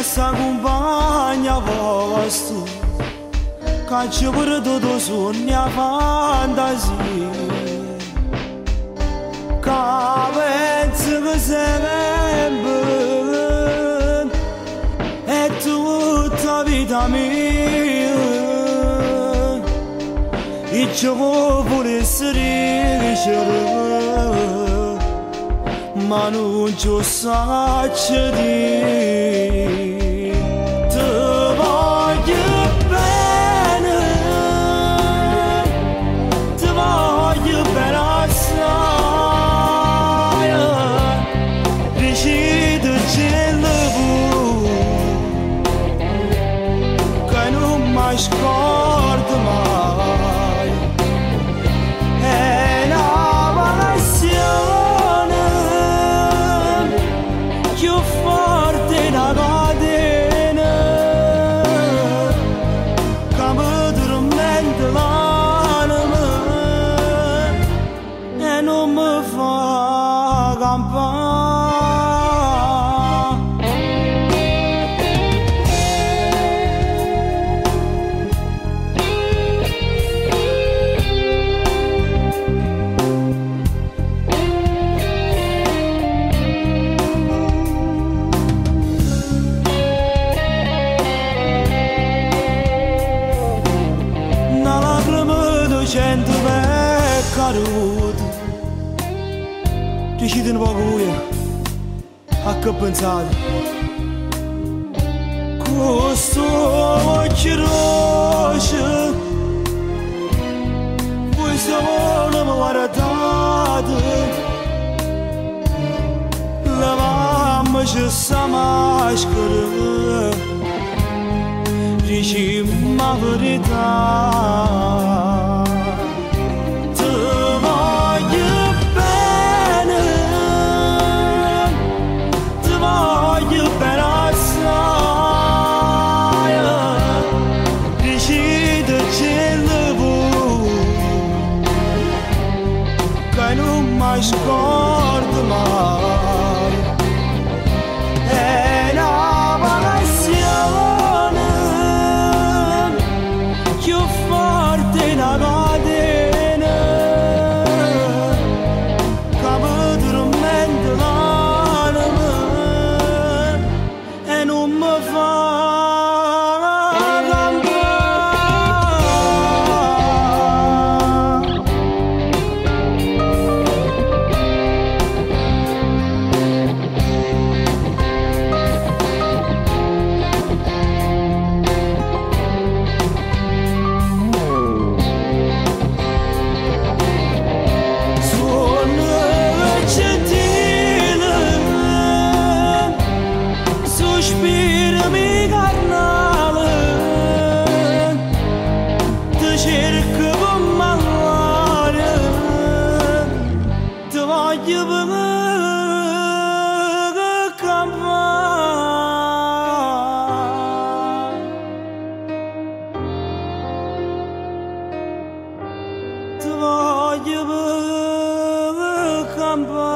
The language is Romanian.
sa compagna vostra che ci perdo do sogni a fantasia che pensi che sempre è tutta vita mia e ciò vuole essere ma non ci saccio di te voglio bene assai decido che non mi scordo mai è una passione più forte da catena che mi tormenta l'anima e non mi fa campare. Cento caduto decidi un po' buia a che pensate questo occhio rosso poi solo mi guardate la mamma ci sa maschera dici ma verità non scordo mai è una passione più forte da catena che mi tormenta l'anima e non mi fa sospirami carnale ti cerco con male ti voglio bene campare ti voglio bene campare